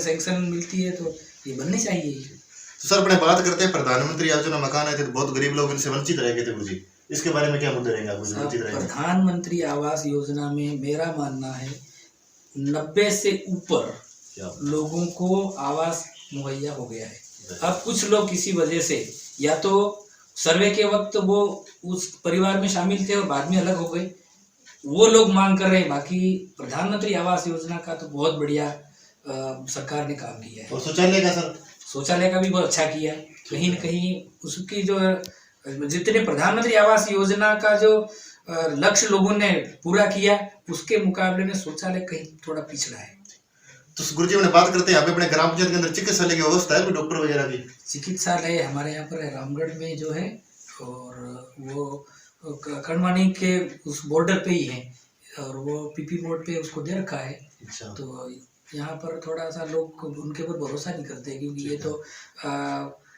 Sanction मिलती है तो ये बननी चाहिए। तो सर अपने बात करते हैं प्रधानमंत्री योजना मकान आए थे तो बहुत गरीब लोग इनसे वंचित रह गए थे गुरुजी, इसके बारे में क्या मुद्दे रहेंगे आपको जो वंचित रहेंगे? प्रधानमंत्री आवास योजना में मेरा मानना है 90 से ऊपर लोगों को आवास मुहैया हो गया है। अब कुछ लोग किसी वजह से या तो सर्वे के वक्त वो उस परिवार में शामिल थे और बाद में अलग हो गए, वो लोग मांग कर रहे हैं। बाकी प्रधानमंत्री आवास योजना का तो बहुत बढ़िया सरकार ने काम किया है। और शौचालय का सर? शौचालय का भी बहुत अच्छा किया। कहीं न कहीं उसकी जो जितने प्रधानमंत्री आवास योजना का जो लक्ष्य लोगों ने पूरा किया उसके मुकाबले में शौचालय कहीं थोड़ा पिछड़ा है। तो गुरुजी अपने बात करते हैं यहाँ पे अपने ग्राम पंचायत के अंदर चिकित्सालय की व्यवस्था है, कोई डॉक्टर वगैरह की? चिकित्सालय हमारे यहाँ पर रामगढ़ में जो है और वो खंडवानी के उस बॉर्डर पे ही है और वो पीपी मोड पे उसको दे रखा है। अच्छा। तो यहाँ पर थोड़ा सा लोग उनके ऊपर भरोसा नहीं करते क्योंकि ये तो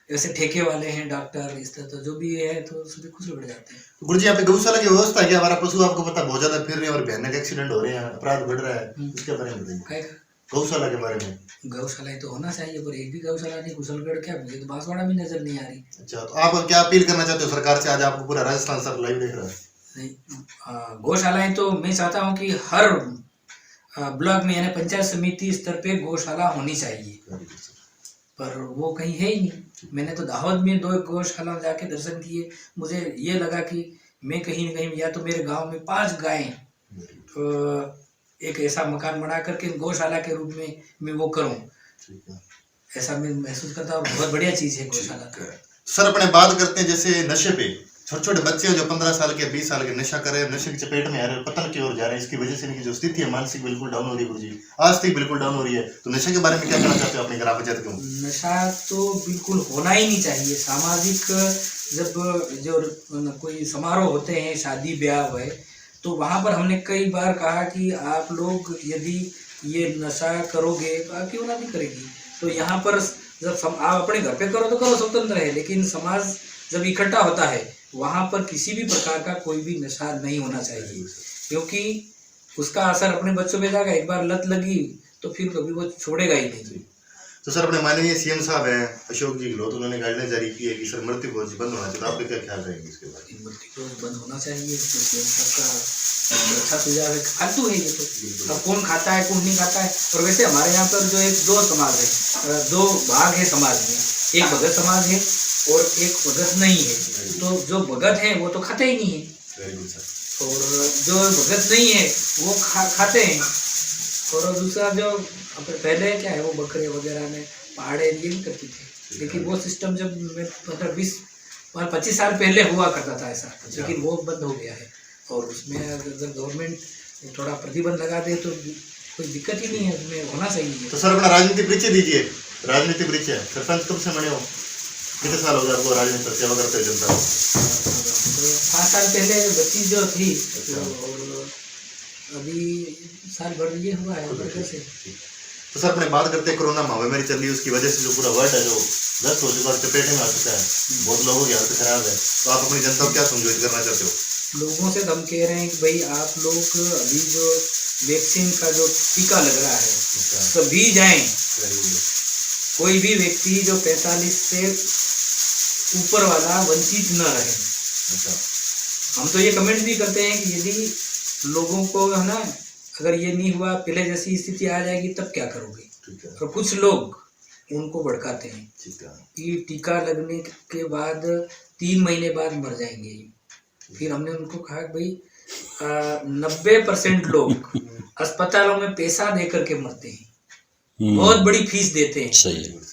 ऐसे ठेके वाले हैं डॉक्टर, इस तरह तो जो भी है तो उसमें कुछ बढ़ जाते हैं। तो गुरुजी यहाँ पे गौशाला की व्यवस्था है क्या? हमारा पशु आपको पता बहुत ज्यादा फिर रहे हैं और भयानक एक्सीडेंट हो रहे हैं, अपराध बढ़ रहा है, इसके बारे में बताइए। गौशाला के बारे में? गौशाला तो होना चाहिए पर एक भी गौशाला नहीं। कुशलगढ़ क्या, मुझे तो बांसवाड़ा भी नजर नहीं आ रही। अच्छा, तो आप क्या अपील करना चाहते हो सरकार से? आज आपको पूरा राजस्थान सर लाइव देख रहा है। नहीं, गौशालाएं तो मैं चाहता हूँ कि हर ब्लॉक में यानी पंचायत समिति स्तर पे गौशाला होनी चाहिए, पर वो कहीं है ही नहीं। मैंने तो दाहोद में 2 गौशाला जाके दर्शन किए, मुझे ये लगा कि मैं कहीं न कहीं या तो मेरे गांव में 5 गायें एक ऐसा मकान बना करके गौशाला के रूप में मैं वो करूं, ऐसा मैं महसूस करता हूँ। बहुत बढ़िया चीज़ है गौशाला। सर अपने बात करते हैं जैसे नशे पे, छोटे छोटे बच्चे जो 15 साल के 20 साल के नशा कर रहे हैं, नशे की चपेट में आ रहे हैं, पतन की ओर जा रहे हैं, इसकी वजह से इनकी जो स्थिति है मानसिक बिल्कुल डाउन हो रही है गुरुजी, आज तक बिल्कुल डाउन हो रही है। तो नशे के बारे में क्या कहना चाहते हो अपने ग्राम पंचायत को? नशा तो बिल्कुल होना ही नहीं चाहिए। सामाजिक जब जो कोई समारोह होते हैं, शादी ब्याह है, तो वहाँ पर हमने कई बार कहा कि आप लोग यदि ये नशा करोगे तो आप क्यों ना भी करेगी। तो यहाँ पर जब आप अपने घर पे करो तो करो, स्वतंत्र है, लेकिन समाज जब इकट्ठा होता है वहाँ पर किसी भी प्रकार का कोई भी नशा नहीं होना चाहिए, क्योंकि उसका असर अपने बच्चों पे जाएगा। एक बार लत लगी तो फिर कभी वो छोड़ेगा ही नहीं। तो सर अपने माननीय सीएम साहब हैं अशोक जी गहलोत, उन्होंने गाइडलाइन जारी की है कि सर मृत्यु भोज बंद होना चाहिए, तो आपके क्या ख्याल रहेंगे इसके बारे में? मृत्यु भोज बंद होना चाहिए, तो सीएम साहब का अच्छा सुझाव है। फालतू है ये तो, अब कौन खाता है कौन नहीं खाता है। और वैसे हमारे यहाँ पर जो एक 2 समाज है, 2 भाग है समाज में, एक भगत समाज है और एक भगत नहीं है। तो जो भगत है वो तो खाते ही नहीं है और जो भगत नहीं है वो खाते हैं। और दूसरा जो पहले क्या है, वो बकरे वगैरह में पहाड़े ये भी करती थी, लेकिन वो सिस्टम जब मतलब 20-25 साल पहले हुआ करता था ऐसा, लेकिन वो बंद हो गया है। और उसमें अगर गवर्नमेंट थोड़ा प्रतिबंध लगा दे तो कोई दिक्कत ही नहीं है, उसमें होना चाहिए। तो सर अपना राजनीति परिचय दीजिए। राजनीति परिचय, सरपंच कब से बने हो, कितने साल हो गए आपको राजनीति पर सेवा करते जनता को? 5 साल पहले बच्ची जो थी, और अभी साल भर ये हुआ है। तो सर अपने बात करते हैं कोरोना महामारी चल रही है, उसकी वजह से जो पूरा वर्ल्ड है जो ग्रस्त हो चुका है, चपेट में आ चुका है, बहुत लोगों की हालत खराब है, तो आप अपनी जनता को क्या संबोधित करना चाहते हो? लोगों से हम कह रहे हैं कि भाई आप लोग अभी जो वैक्सीन का जो टीका लग रहा है सभी जाएं। कोई भी व्यक्ति जो 45 से ऊपर वाला वंचित न रहे। हम तो ये कमेंट भी करते हैं कि यदि लोगों को है ना, अगर ये नहीं हुआ, पहले जैसी स्थिति आ जाएगी तब क्या करोगे। और कुछ लोग उनको भड़काते हैं कि टीका लगने के बाद 3 महीने बाद मर जाएंगे। फिर हमने उनको कहा भाई 90% लोग अस्पतालों में पैसा दे करके मरते हैं, बहुत बड़ी फीस देते हैं। सही है।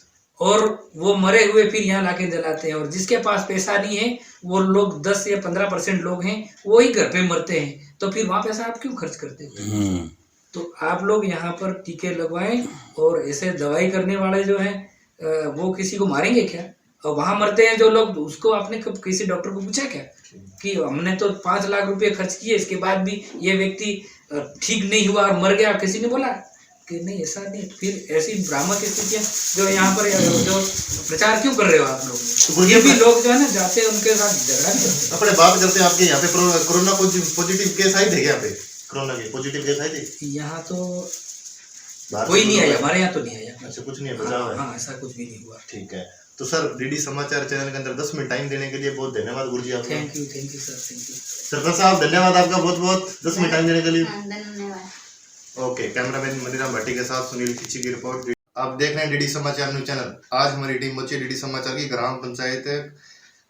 और वो मरे हुए फिर यहाँ लाके जलाते हैं, और जिसके पास पैसा नहीं है वो लोग 10 या 15% लोग हैं, वो ही घर पे मरते हैं। तो फिर वहाँ पैसा आप क्यों खर्च करते हैं? तो आप लोग यहाँ पर टीके लगवाएं, और ऐसे दवाई करने वाले जो हैं वो किसी को मारेंगे क्या? और वहाँ मरते हैं जो लोग, उसको आपने कब किसी डॉक्टर को पूछा क्या कि हमने तो 5 लाख रुपए खर्च किए, इसके बाद भी ये व्यक्ति ठीक नहीं हुआ और मर गया? किसी ने बोला कि नहीं ऐसा नहीं। फिर ऐसी भ्रामक स्थितियाँ जो यहाँ पर जो प्रचार क्यों कर रहे हो आप लोग? ये भी लोग जो है ना जाते हैं उनके साथ झगड़ा करते। अपने बात करते हैं आपके यहाँ पे कोरोना पॉजिटिव केस आए थे? यहाँ पे कोरोना के पॉजिटिव केस आए थे? यहाँ तो बाहर कोई से नहीं लोग आया, आए? हमारे यहाँ तो नहीं आया। अच्छा, कुछ नहीं है, बचाव है। हाँ, ऐसा कुछ भी नहीं हुआ। ठीक है। तो सर डीडी समाचार चैनल के अंदर 10 मिनट टाइम देने के लिए बहुत धन्यवाद गुरुजी आपका। Thank you sir, thank you. Sarpanch साहब धन्यवाद आपका बहुत बहुत 10 मिनट टाइम देने के लिए। धन्यवाद। ओके, कैमरामैन मनीराम भट्टी के साथ सुनील खिची की रिपोर्ट। आप देख रहे हैं डीडी समाचार न्यूज चैनल। आज हमारी टीम पहुंची डीडी समाचार की ग्राम पंचायत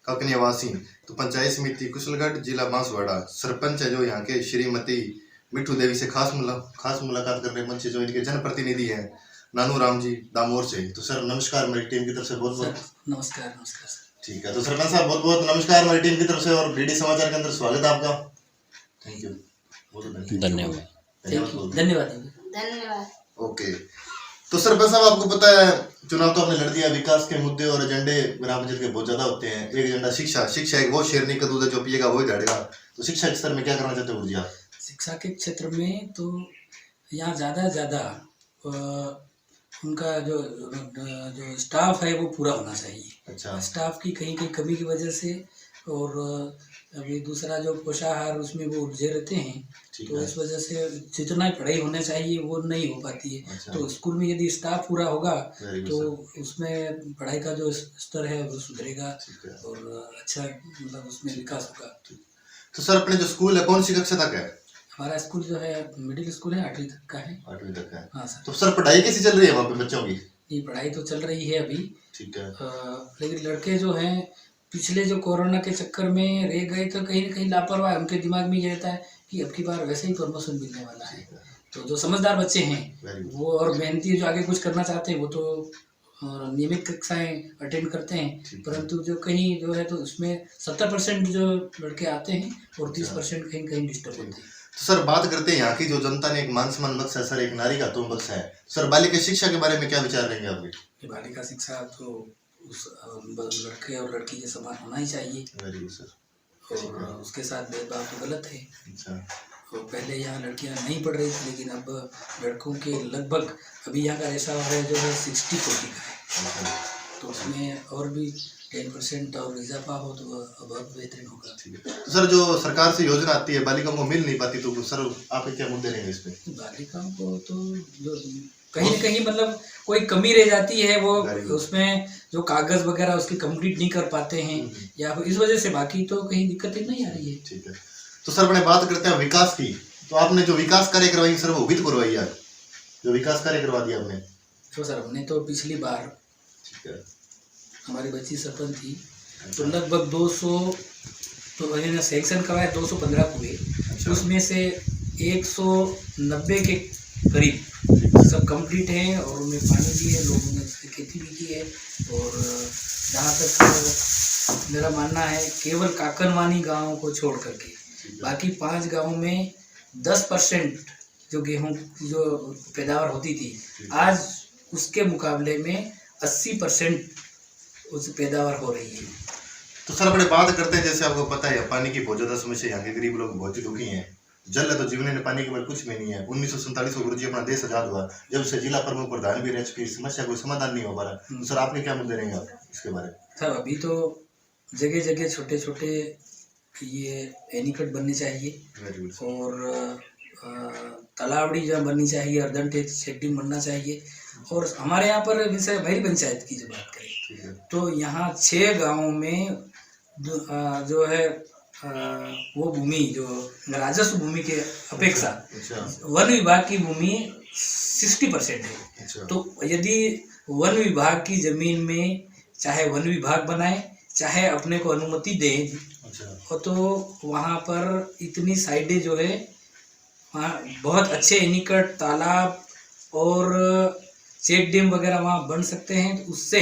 ककनियावासी, तो पंचायत समिति कुशलगढ़, जिला बांसवाड़ा। सरपंच है जो यहाँ के श्रीमती मिठू देवी से खास मुलाकात करने मंच जो इनके जनप्रतिनिधि हैं नानू राम जी दामोर से। तो सर नमस्कार हमारी टीम की तरफ से बहुत बहुत नमस्कार सर। ठीक है। तो सरपंच साहब बहुत बहुत नमस्कार हमारी टीम की तरफ से और डीडी समाचार के अंदर स्वागत है आपका। थैंक यू, धन्यवाद। धन्यवाद। ओके। तो सरपंच साहब आपको पता है चुनाव तो आपने लड़ दिया, विकास के मुद्दे और एजेंडे ग्राम पंचायत के बहुत ज्यादा होते हैं। एक एजेंडा शिक्षा एक वो शेरनी का दूध है जो पिएगा वही दौड़ेगा। तो शिक्षा के स्तर में क्या करना चाहते हो गुरुजी आप? शिक्षा के क्षेत्र में तो यहाँ ज़्यादा से ज़्यादा उनका जो स्टाफ है वो पूरा होना चाहिए। अच्छा, स्टाफ की कहीं कहीं कमी की वजह से, और अभी दूसरा जो पोषाहार उसमें वो उलझे रहते हैं, ठीक तो है। इस वजह से जितना पढ़ाई होना चाहिए वो नहीं हो पाती है। अच्छा। तो स्कूल में यदि स्टाफ पूरा होगा Very good, तो sir. उसमें पढ़ाई का जो स्तर है वो सुधरेगा ठीक है। और अच्छा मतलब उसमें विकास होगा। तो सर अपने जो स्कूल है कौन सी कक्षा तक है? हमारा स्कूल जो है मिडिल स्कूल है, 8वीं तक का है। 8वीं तक है। हाँ सर। तो सर पढ़ाई कैसी चल रही है वहाँ पे बच्चों की? ये पढ़ाई तो चल रही है अभी, ठीक है। लेकिन लड़के जो हैं पिछले जो कोरोना के चक्कर में रह गए तो कहीं न कहीं लापरवाह, उनके दिमाग में ये रहता है कि अब की बार वैसे ही प्रमोशन मिलने वाला है। तो जो समझदार बच्चे हैं Very good. वो और मेहनती जो आगे कुछ करना चाहते हैं वो तो नियमित कक्षाएं अटेंड करते हैं, ठीक है। परंतु जो कहीं जो है तो उसमें 70% जो लड़के आते हैं और 30% कहीं कहीं डिस्टर्ब होते हैं। तो सर बात करते हैं यहाँ की जो जनता ने एक मान सम्मान बख्शा है सर, एक नारी का तुम बख्शा है सर, बालिका शिक्षा के बारे में क्या विचार रहेंगे आपके? ये बालिका शिक्षा तो उस लड़के और लड़की के समान होना ही चाहिए, वेरी गुड सर। और उसके साथ भेदभाव तो गलत है। अच्छा, तो पहले यहाँ लड़कियाँ नहीं पढ़ रही थी, लेकिन अब लड़कों के लगभग अभी यहाँ का रेशा है जो है 60-40 का है, तो उसमें और भी 10% और इजाफा हो तो बहुत बेहतरीन होगा। ठीक है। तो सर जो सरकार से योजना आती है बालिकाओं को मिल नहीं पाती, तो सर आपके क्या मुद्दे रहेंगे इस पे? बालिकाओं को तो जो कहीं न कहीं मतलब कोई कमी रह जाती है, वो उसमें जो कागज वगैरह उसकी कंप्लीट नहीं कर पाते हैं या फिर इस वजह से, बाकी तो कहीं दिक्कतें नहीं आ रही है। ठीक है। तो सर अपने बात करते हैं विकास की। तो आपने जो विकास कार्य करवाई सर वो वित्त करवाई आज, जो विकास कार्य करवा दिया आपने? तो सर हमने तो पिछली बार ठीक है। हमारी बच्ची सरपंच थी तो लगभग 200 तो मैंने सेक्शन करवाए, 215 हुए, उसमें से 190 के करीब सब कंप्लीट हैं और उनमें पानी भी है, लोगों ने खेती भी की है। और जहाँ तक मेरा मानना है केवल काकनवानी गाँव को छोड़ करके बाकी 5 गाँवों में 10% जो गेहूं की जो पैदावार होती थी, आज उसके मुकाबले में 80% उस पैदावार हो रही है। तो सर अपने बात करते हैं, जैसे आपको पता है पानी की बहुत ज्यादा समस्या, यहाँ के गरीब लोग बहुत ही दुखी हैं। जल है तो जीवन है, पानी के बाद कुछ भी नहीं है। 1947 को गुरुजी अपना देश आजाद हुआ, जब से जिला प्रमुख प्रधान भी रह चुकी, समस्या कोई समाधान नहीं हो पा रहा। तो सर आपने क्या मुद्दे रहेंगे आप इसके बारे में? सर अभी तो जगह जगह छोटे छोटे ये एनीकट बनने चाहिए और तालाबड़ी जहाँ बननी चाहिए, अर्धन चेकडिंग बनना चाहिए। और हमारे यहाँ पर जैसे भैरी पंचायत की जो बात करें तो यहाँ 6 गाँवों में जो है वो भूमि जो राजस्व भूमि के अपेक्षा वन विभाग की भूमि 60% है। तो यदि वन विभाग की जमीन में चाहे वन विभाग बनाए चाहे अपने को अनुमति दें, तो वहाँ पर इतनी साइडें जो है वहाँ बहुत अच्छे एनीकट, तालाब और चेक डैम वगैरह वहाँ बन सकते हैं। तो उससे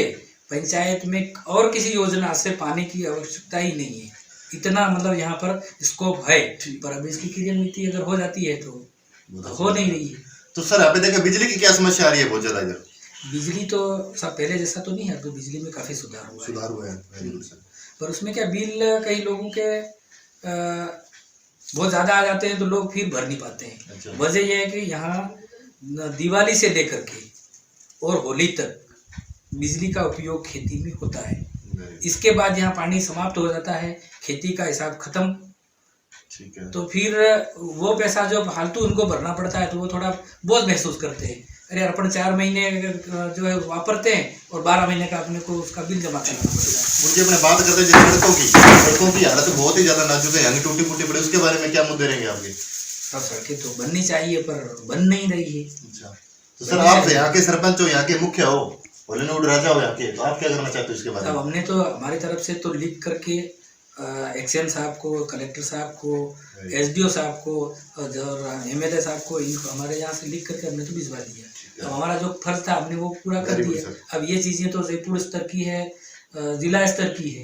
पंचायत में और किसी योजना से पानी की आवश्यकता ही नहीं है, इतना मतलब यहाँ पर स्कोप है। पर अब इसकी क्रियान्विति अगर हो जाती है तो हो नहीं रही है। तो सर आप देखा बिजली की क्या समस्या आ रही है बहुत ज्यादा इधर? बिजली तो सब पहले जैसा तो नहीं है, तो बिजली में काफ़ी सुधार हुआ है। पर उसमें क्या बिल कई लोगों के बहुत ज़्यादा आ जाते हैं तो लोग फिर भर नहीं पाते हैं। वजह यह है कि यहाँ दिवाली से लेकर के और होली तक बिजली का उपयोग खेती में होता है। इसके बाद यहाँ पानी समाप्त हो जाता है, खेती का हिसाब खत्म। ठीक है। तो फिर वो पैसा जो फालतू उनको भरना पड़ता है तो वो थोड़ा बोझ महसूस करते हैं। अरे अपन 4 महीने जो है वापरते हैं और 12 महीने का अपने को उसका बिल जमा करना पड़ेगा। मुझे अपने बात करते हैं सड़कों की हालत बहुत ही ज्यादा नाजुक है, यहाँ टूटी फूटी पड़ी, उसके बारे में क्या मुद्दे रहेंगे आपके? अब सड़कें तो बननी चाहिए पर बन नहीं रही है। अच्छा, तो सर आप यहाँ के सरपंच हो, यहाँ के मुख्य हो, बॉलीवुड राजा हो यहाँ के, तो आप क्या करना चाहते हो इसके बारे अब में? हमने तो हमारी तरफ से तो लिख करके एक्शन साहब को, कलेक्टर साहब को, एसडीओ साहब को और एमएलए साहब को, इनको हमारे यहाँ से लिख करके हमने तो भिजवा दिया। अब हमारा जो फर्ज था हमने वो पूरा कर दिया। अब ये चीज़ें तो जयपुर स्तर की है, जिला स्तर की है,